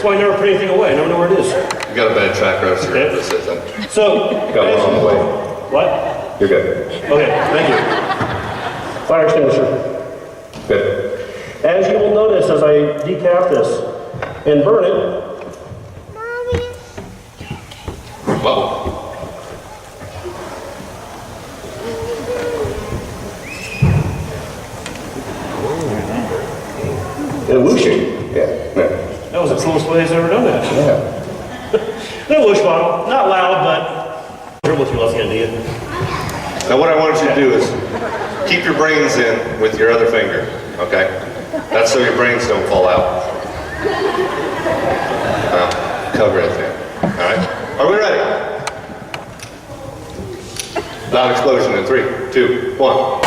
why I never put anything away. I never know where it is. You got a bad track record. Okay. This isn't. So, Got one on the way. What? You're good. Okay, thank you. Fire extinguisher. Good. As you will notice as I decap this and burn it, Whoa. and whooshing. Yeah. No. That was the coolest way he's ever done that. Yeah. No whoosh bottle, not loud, but here with your left hand, do you? Now what I want you to do is keep your brains in with your other finger, okay? That's so your brains don't fall out. Cover it there, all right? Are we ready? Loud explosion in 3, 2, 1.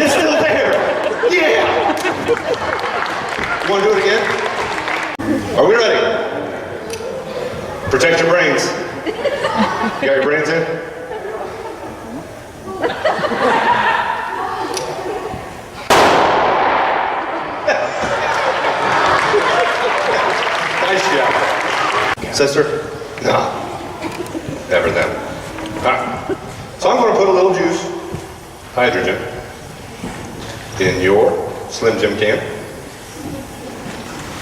It's still there! Yeah! You want to do it again? Are we ready? Protect your brains. You got your brains in? Nice job. Sister? No. Never then. All right. So I'm going to put a little juice, hydrogen, in your Slim Jim can.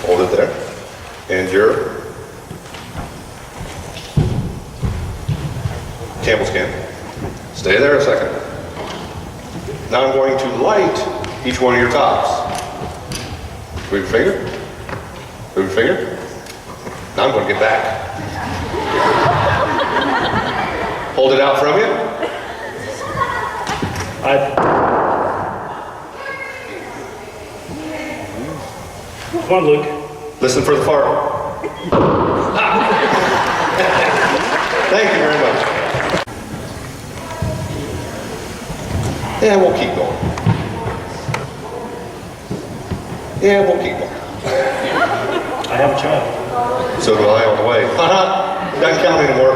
Hold it there. And your Campbell's can. Stay there a second. Now I'm going to light each one of your tops. Move your finger. Move your finger. Now I'm going to get back. Hold it out from you. Come on, Luke. Listen for the fart. Thank you very much. Yeah, we'll keep going. Yeah, we'll keep going. I have a child. So do I on the way. Doesn't count anymore.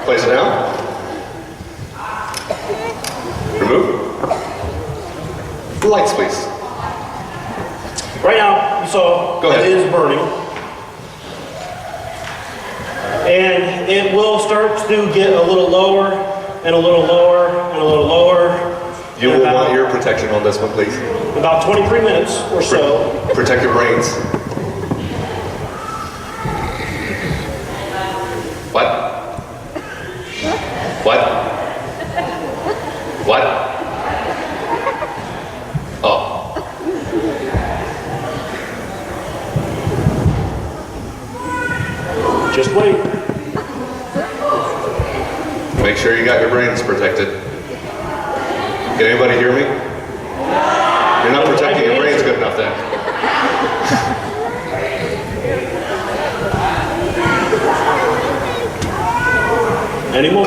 Place it down. Remove. Lights, please. Right now, you saw Go ahead. it is burning. And it will start to get a little lower, and a little lower, and a little lower. You will want your protection on this one, please. About 23 minutes or so. Protect your brains. What? What? What? Oh. Just wait. Make sure you got your brains protected. Can anybody hear me? You're not protecting your brains good enough then. Any more?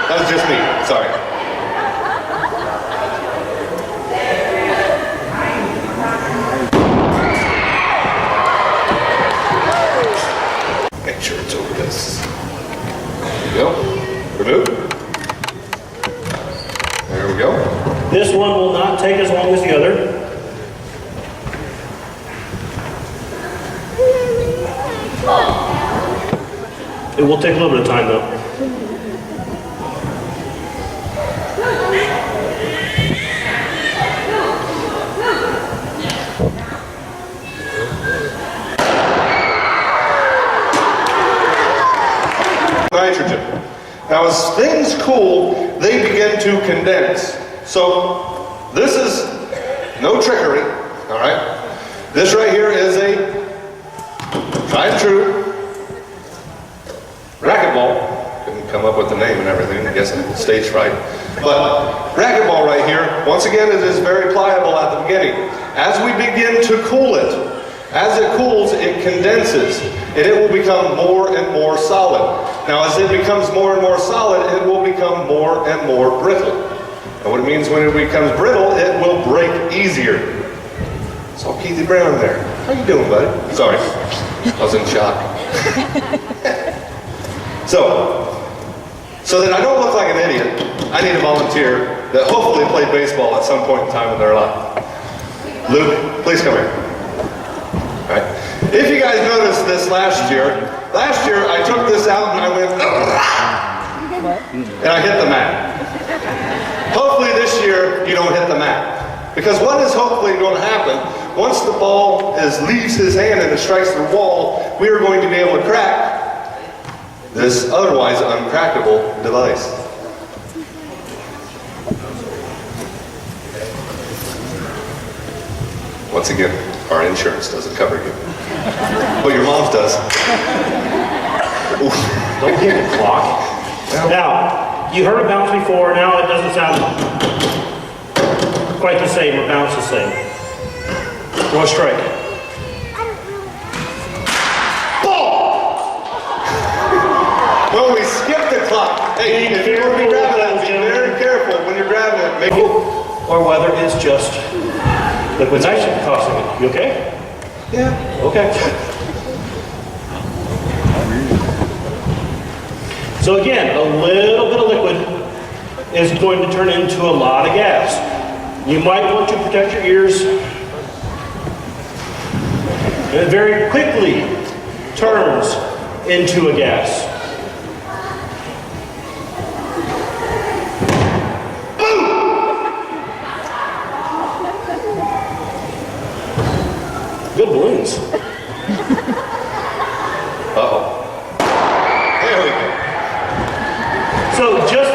That was just me. Sorry. Make sure it's over this. There you go. Remove. There we go. This one will not take as long as the other. It will take a little bit of time though. Nitrogen. Now as things cool, they begin to condense. So this is no trickery, all right? This right here is a tried and true racquetball. Couldn't come up with the name and everything, I guess it's stage fright. But racquetball right here, once again, it is very pliable at the beginning. As we begin to cool it, as it cools, it condenses, and it will become more and more solid. Now, as it becomes more and more solid, it will become more and more brittle. And what it means when it becomes brittle, it will break easier. So, Keithy Brown there. How you doing, buddy? Sorry, I was in shock. So that I don't look like an idiot, I need a volunteer that hopefully played baseball at some point in time in their life. Luke, please come here. All right. If you guys noticed this last year I took this out and I went, and I hit the mat. Hopefully this year you don't hit the mat. Because what is hopefully going to happen, once the ball leaves his hand and it strikes the wall, we are going to be able to crack this otherwise uncrackable device. Once again, our insurance doesn't cover you. But your mom's does. Don't hit the clock. Now, you heard a bounce before, now it doesn't sound quite the same, or bounce the same. Throw a strike. Ball! When we skip the clock, hey, if you're going to be grabbing that, be very careful when you're grabbing it. Make it. Or whether it's just liquid nitrogen causing it. You okay? Yeah. Okay. So again, a little bit of liquid is going to turn into a lot of gas. You might want to protect your ears. It very quickly turns into a gas. Good balloons. Uh-oh. There we go. So just...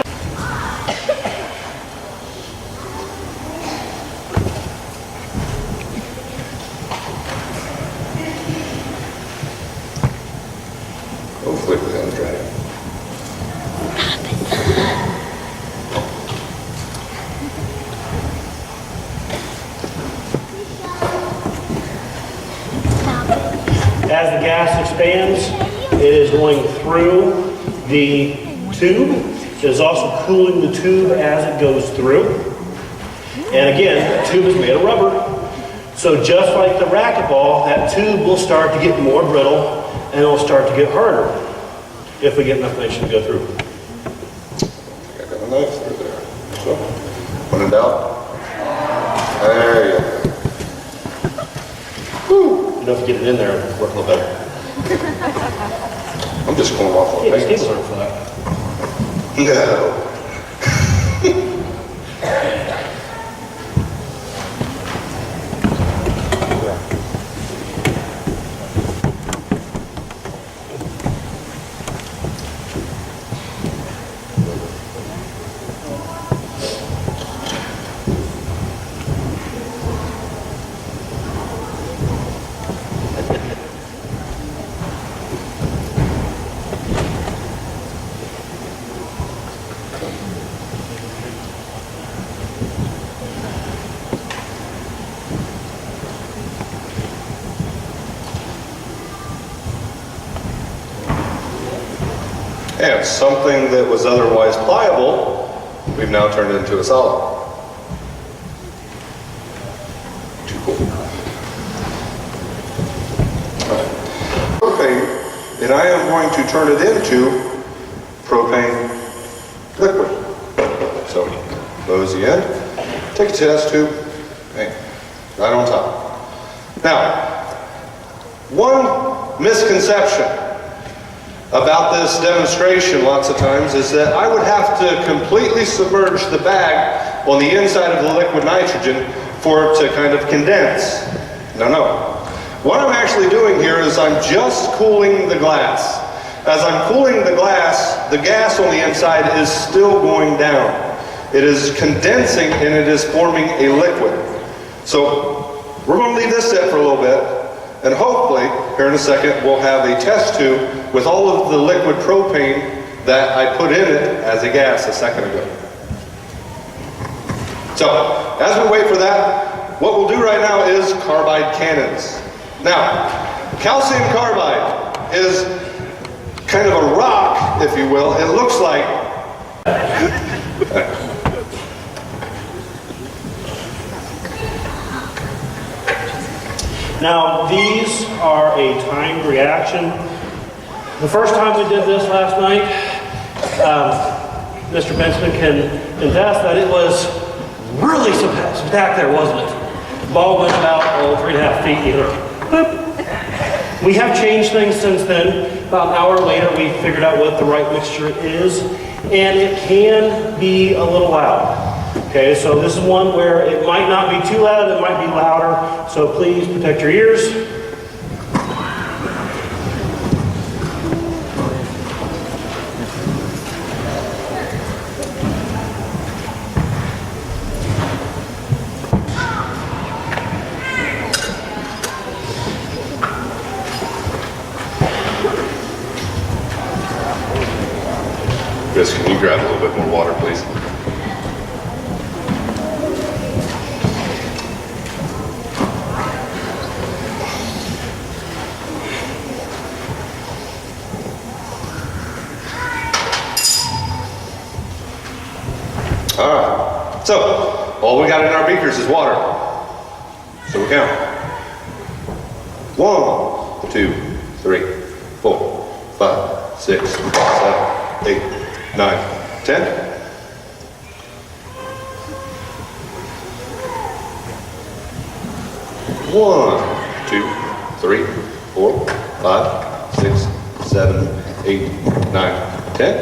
Hopefully we're going to dry it. As the gas expands, it is going through the tube. It is also cooling the tube as it goes through. And again, the tube is made of rubber. So just like the racquetball, that tube will start to get more brittle and it'll start to get harder if we get enough nitrogen to go through. I got a knife through there. So, when in doubt, there you go. Enough to get it in there and work a little better. I'm just going off Yeah, on the things. tables aren't flat. No. And something that was otherwise pliable, we've now turned into a solid. Too cool. Propane, and I am going to turn it into propane liquid. So, close the end, take a test tube, bang, right on top. Now, one misconception about this demonstration lots of times is that I would have to completely submerge the bag on the inside of the liquid nitrogen for it to kind of condense. No. What I'm actually doing here is I'm just cooling the glass. As I'm cooling the gas on the inside is still going down. It is condensing and it is forming a liquid. So we're going to leave this set for a little bit. And hopefully, here in a second, we'll have a test tube with all of the liquid propane that I put in it as a gas a second ago. So, as we wait for that, what we'll do right now is carbide cannons. Now, calcium carbide is kind of a rock, if you will. It looks like... Now, these are a timed reaction. The first time we did this last night, Mr. Benson can attest that it was really spectacular, wasn't it? Ball went about 3.5 feet either. We have changed things since then. About an hour later, we figured out what the right mixture is, and it can be a little loud. Okay, so this is one where it might not be too loud, it might be louder, so please protect your ears. Chris, can you grab a little bit more water, please? All right, so all we got in our beakers is water. So we count. 1, 2, 3, 4, 5, 6, 7, 8, 9, 10. One, 2, 3, 4, 5, 6, 7, 8, 9, 10.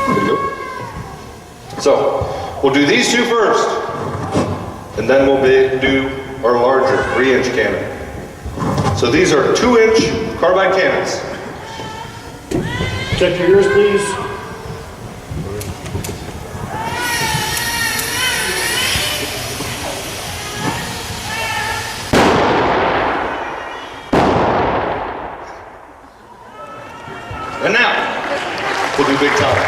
Good to go. So, we'll do these two first, and then we'll do our larger 3-inch cannon. So these are 2-inch carbide cannons. Check your ears, please. And now, we'll do big time.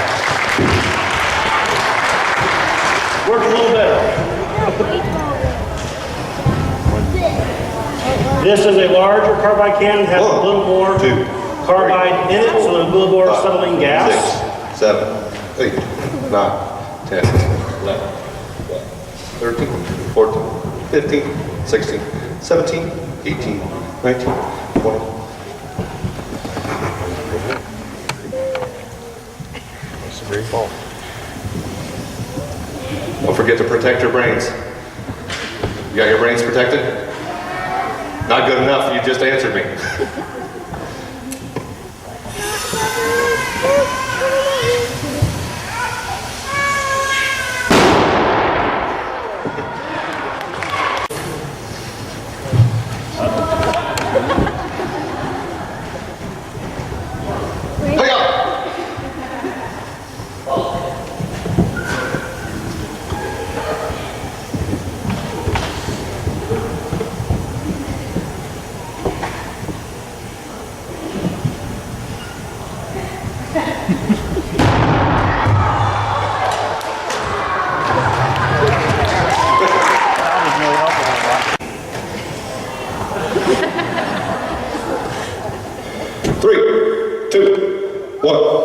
Worked a little better. This is a larger carbide cannon, has a little more carbide in it, so there's a little more settling gas. 6, 7, 8, 9, 10, 11, 12, 13, 14, 15, 16, 17, 18, 19, 20. That's a great ball. Don't forget to protect your brains. You got your brains protected? Not good enough, you just answered me. Three, two, one.